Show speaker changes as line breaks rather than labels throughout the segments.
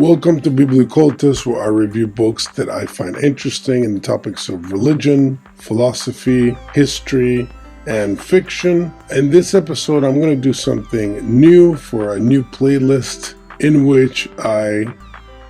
Welcome to Biblicultus, where I review books that I find interesting in the topics of religion, philosophy, history, and fiction. In this episode, I'm going to do something new for a new playlist in which I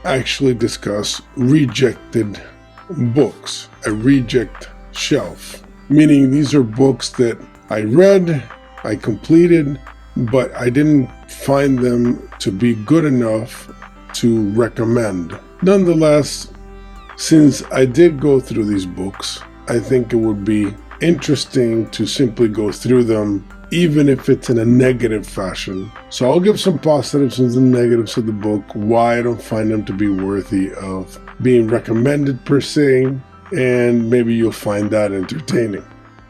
actually discuss rejected books, a reject shelf, meaning these are books that I read, I completed, but I didn't find them to be good enough to recommend. Nonetheless, since I did go through these books, I think it would be interesting to simply go through them, even if it's in a negative fashion. So I'll give some positives and some negatives of the book, why I don't find them to be worthy of being recommended per se, and maybe you'll find that entertaining.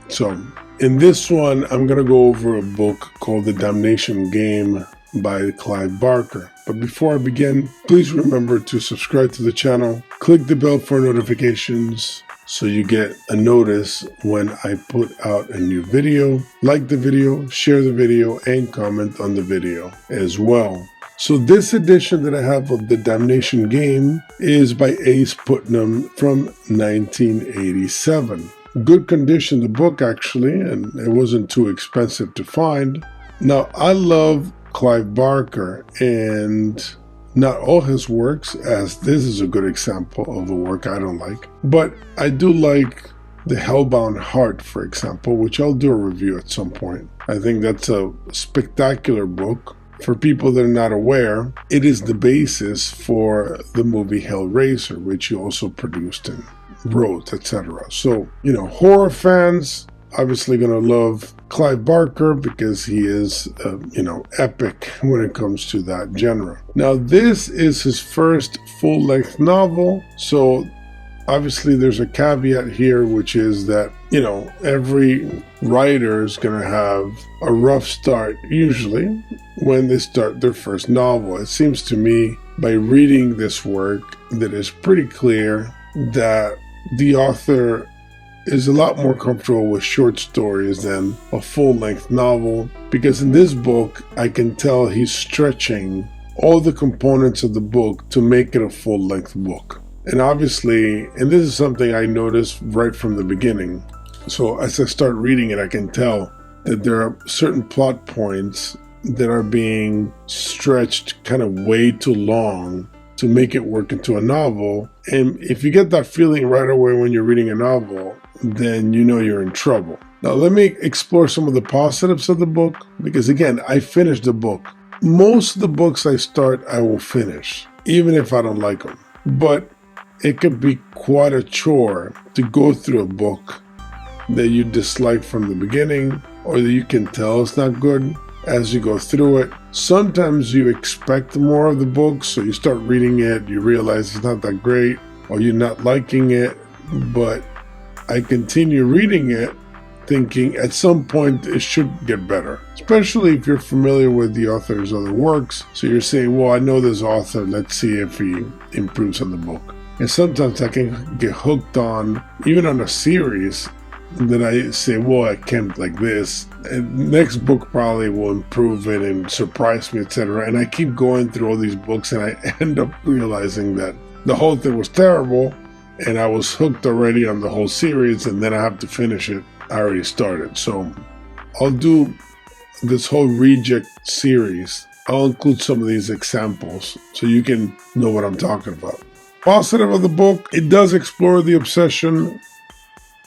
So in this one, I'm going to go over a book called The Damnation Game by Clive Barker. But before I begin, please remember to subscribe to the channel, click the bell for notifications so you get a notice when I put out a new video, like the video, share the video, and comment on the video as well. So this edition that I have of The Damnation Game is by Ace Putnam from 1987. Good condition, the book actually, and it wasn't too expensive to find. Now, I love Clive Barker and not all his works, as this is a good example of a work I don't like, but I do like The Hellbound Heart, for example, which I'll do a review at some point. I think that's a spectacular book. For people that are not aware, it is the basis for the movie Hellraiser, which he also produced and wrote, etc. So, horror fans obviously gonna love Clive Barker because he is, epic when it comes to that genre. Now, this is his first full-length novel, so obviously there's a caveat here, which is that, every writer is gonna have a rough start, usually, when they start their first novel. It seems to me, by reading this work, that it's pretty clear that the author is a lot more comfortable with short stories than a full-length novel, because in this book, I can tell he's stretching all the components of the book to make it a full-length book. And obviously, and this is something I noticed right from the beginning, so as I start reading it, I can tell that there are certain plot points that are being stretched kind of way too long to make it work into a novel. And if you get that feeling right away when you're reading a novel, then you know you're in trouble. Now, let me explore some of the positives of the book, because again, I finished the book. Most of the books I start, I will finish, even if I don't like them. But it could be quite a chore to go through a book that you dislike from the beginning, or that you can tell it's not good as you go through it. Sometimes you expect more of the book, so you start reading it, you realize it's not that great, or you're not liking it, but I continue reading it thinking at some point it should get better, especially if you're familiar with the author's other works. So you're saying, well, I know this author, let's see if he improves on the book. And sometimes I can get hooked on, even on a series, that I say, well, I can't like this, and next book probably will improve it and surprise me, etc. And I keep going through all these books, and I end up realizing that the whole thing was terrible, and I was hooked already on the whole series, and then I have to finish it. I already started. So I'll do this whole reject series. I'll include some of these examples so you can know what I'm talking about. Positive of the book, it does explore the obsession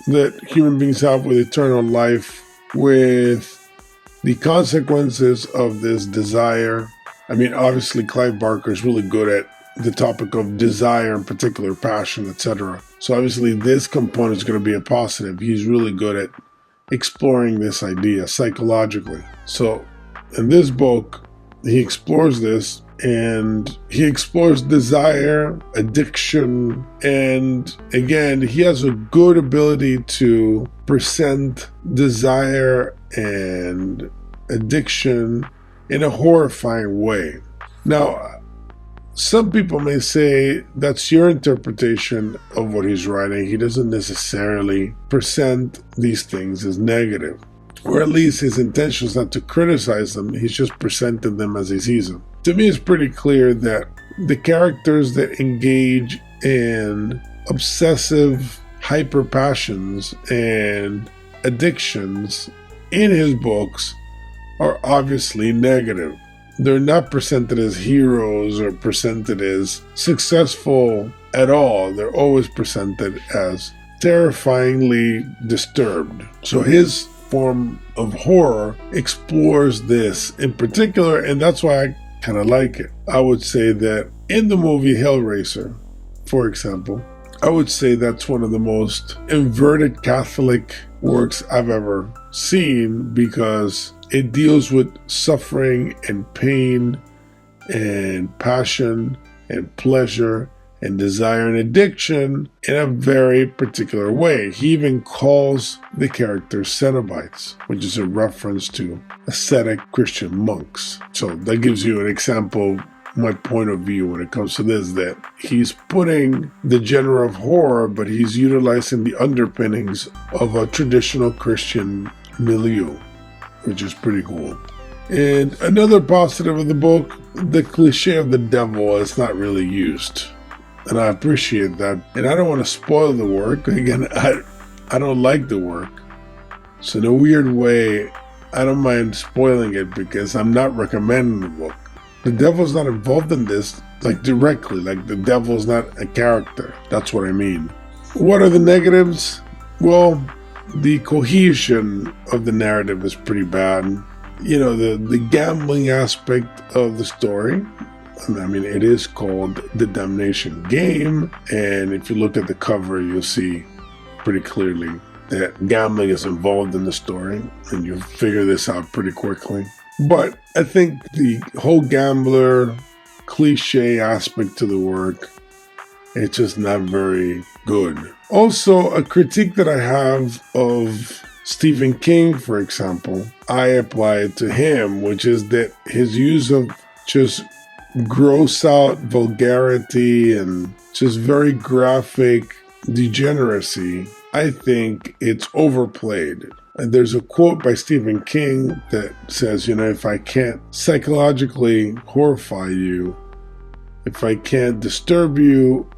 that human beings have with eternal life, with the consequences of this desire. I mean, obviously Clive Barker is really good at the topic of desire, in particular passion, etc. So obviously this component is going to be a positive. He's really good at exploring this idea psychologically. So in this book, he explores this, and he explores desire, addiction, and again, he has a good ability to present desire and addiction in a horrifying way. Now, some people may say that's your interpretation of what he's writing. He doesn't necessarily present these things as negative, or at least his intention is not to criticize them. He's just presenting them as he sees them. To me, it's pretty clear that the characters that engage in obsessive hyper passions and addictions in his books are obviously negative. They're not presented as heroes or presented as successful at all. They're always presented as terrifyingly disturbed. So his form of horror explores this in particular, and that's why I kind of like it. I would say that in the movie Hellraiser, for example, I would say that's one of the most inverted Catholic works I've ever seen, because it deals with suffering and pain and passion and pleasure and desire and addiction in a very particular way. He even calls the characters Cenobites, which is a reference to ascetic Christian monks. So that gives you an example, my point of view when it comes to this, that he's putting the genre of horror, but he's utilizing the underpinnings of a traditional Christian milieu, which is pretty cool. And another positive of the book, the cliche of the devil is not really used. And I appreciate that. And I don't want to spoil the work. Again, I don't like the work. So in a weird way, I don't mind spoiling it because I'm not recommending the book. The devil's not involved in this, like directly, like the devil's not a character. That's what I mean. What are the negatives? Well, the cohesion of the narrative is pretty bad. You know, the gambling aspect of the story. I mean, it is called the Damnation Game, and if you look at the cover, you'll see pretty clearly that gambling is involved in the story, and you'll figure this out pretty quickly. But I think the whole gambler cliche aspect to the work, it's just not very good. Also, a critique that I have of Stephen King, for example, I apply it to him, which is that his use of just gross out vulgarity and just very graphic degeneracy, I think it's overplayed. And there's a quote by Stephen King that says, you know, if I can't psychologically horrify you, if I can't disturb you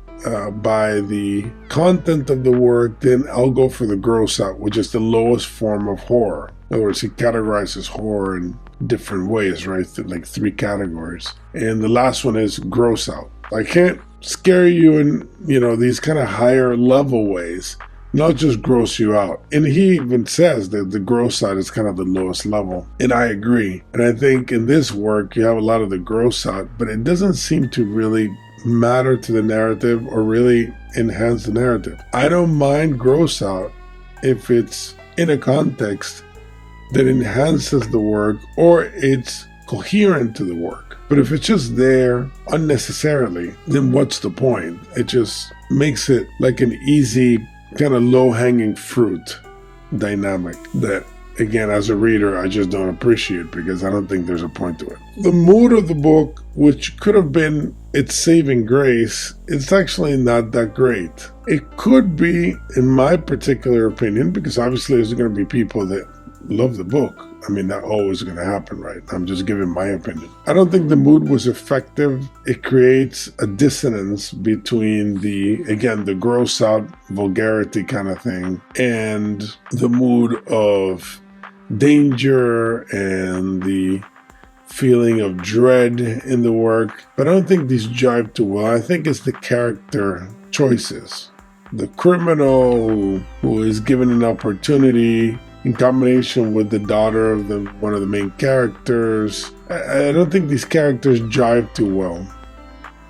by the content of the work, then I'll go for the gross out, which is the lowest form of horror. In other words, he categorizes horror in different ways, right? Like 3 categories. And the last one is gross out. I can't scare you in, you know, these kind of higher level ways, not just gross you out. And he even says that the gross out is kind of the lowest level. And I agree. And I think in this work, you have a lot of the gross out, but it doesn't seem to really matter to the narrative or really enhance the narrative. I don't mind gross out if it's in a context that enhances the work or it's coherent to the work. But if it's just there unnecessarily, then what's the point? It just makes it like an easy kind of low-hanging fruit dynamic that, again, as a reader, I just don't appreciate because I don't think there's a point to it. The mood of the book, which could have been its saving grace, it's actually not that great. It could be, in my particular opinion, because obviously there's going to be people that love the book. I mean, that's always going to happen, right? I'm just giving my opinion. I don't think the mood was effective. It creates a dissonance between the gross out vulgarity kind of thing and the mood of danger and the feeling of dread in the work. But I don't think these jive too well. I think it's the character choices. The criminal who is given an opportunity in combination with the daughter of one of the main characters. I don't think these characters jive too well.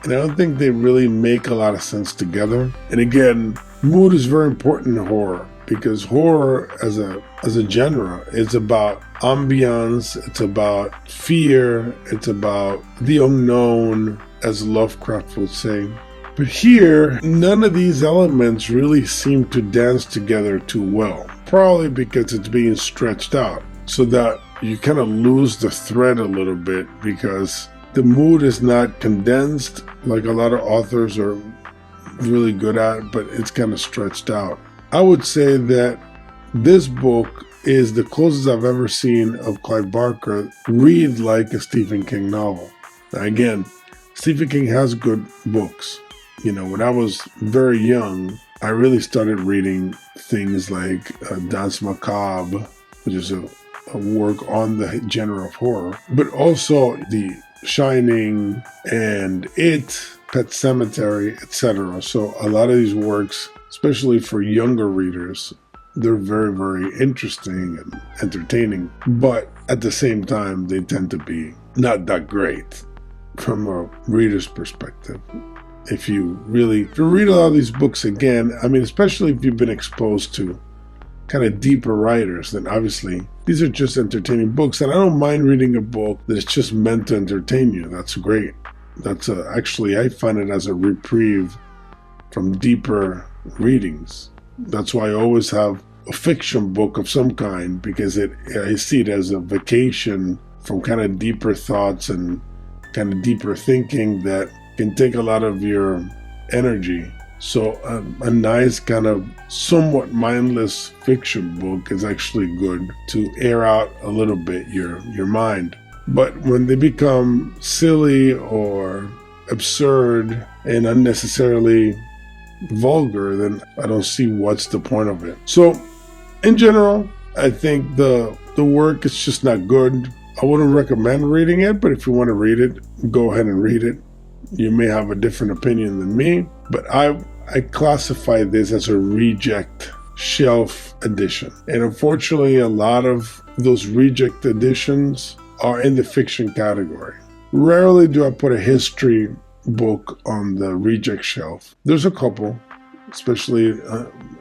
And I don't think they really make a lot of sense together. And again, mood is very important in horror because horror as a genre is about ambiance, it's about fear, it's about the unknown, as Lovecraft would say. But here, none of these elements really seem to dance together too well. Probably because it's being stretched out so that you kind of lose the thread a little bit because the mood is not condensed like a lot of authors are really good at, but it's kind of stretched out. I would say that this book is the closest I've ever seen of Clive Barker read like a Stephen King novel. Now again, Stephen King has good books. When I was very young, I really started reading things like Danse Macabre, which is a work on the genre of horror, but also The Shining and It, Pet Sematary, etc. So a lot of these works, especially for younger readers, they're very, very interesting and entertaining, but at the same time, they tend to be not that great from a reader's perspective. If you read a lot of these books again, especially if you've been exposed to kind of deeper writers, then obviously these are just entertaining books. And I don't mind reading a book that's just meant to entertain you. That's great. Actually, I find it as a reprieve from deeper readings. That's why I always have a fiction book of some kind, because I see it as a vacation from kind of deeper thoughts and kind of deeper thinking that can take a lot of your energy. So a nice kind of somewhat mindless fiction book is actually good to air out a little bit your mind. But when they become silly or absurd and unnecessarily vulgar, then I don't see what's the point of it. So in general, I think the work is just not good. I wouldn't recommend reading it, but if you want to read it, go ahead and read it. You may have a different opinion than me, but I classify this as a reject shelf edition. And unfortunately, a lot of those reject editions are in the fiction category. Rarely do I put a history book on the reject shelf. There's a couple, especially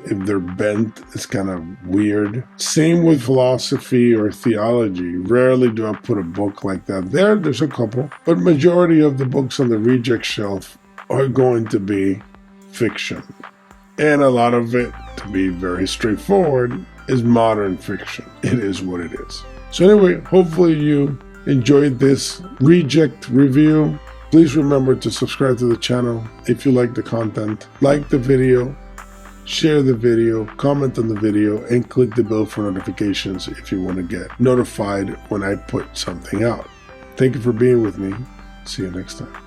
if they're bent, it's kind of weird. Same with philosophy or theology. Rarely do I put a book like that there. There's a couple, but majority of the books on the reject shelf are going to be fiction. And a lot of it, to be very straightforward, is modern fiction. It is what it is. So anyway, hopefully you enjoyed this reject review. Please remember to subscribe to the channel if you like the content. Like the video, share the video, comment on the video, and click the bell for notifications if you want to get notified when I put something out. Thank you for being with me. See you next time.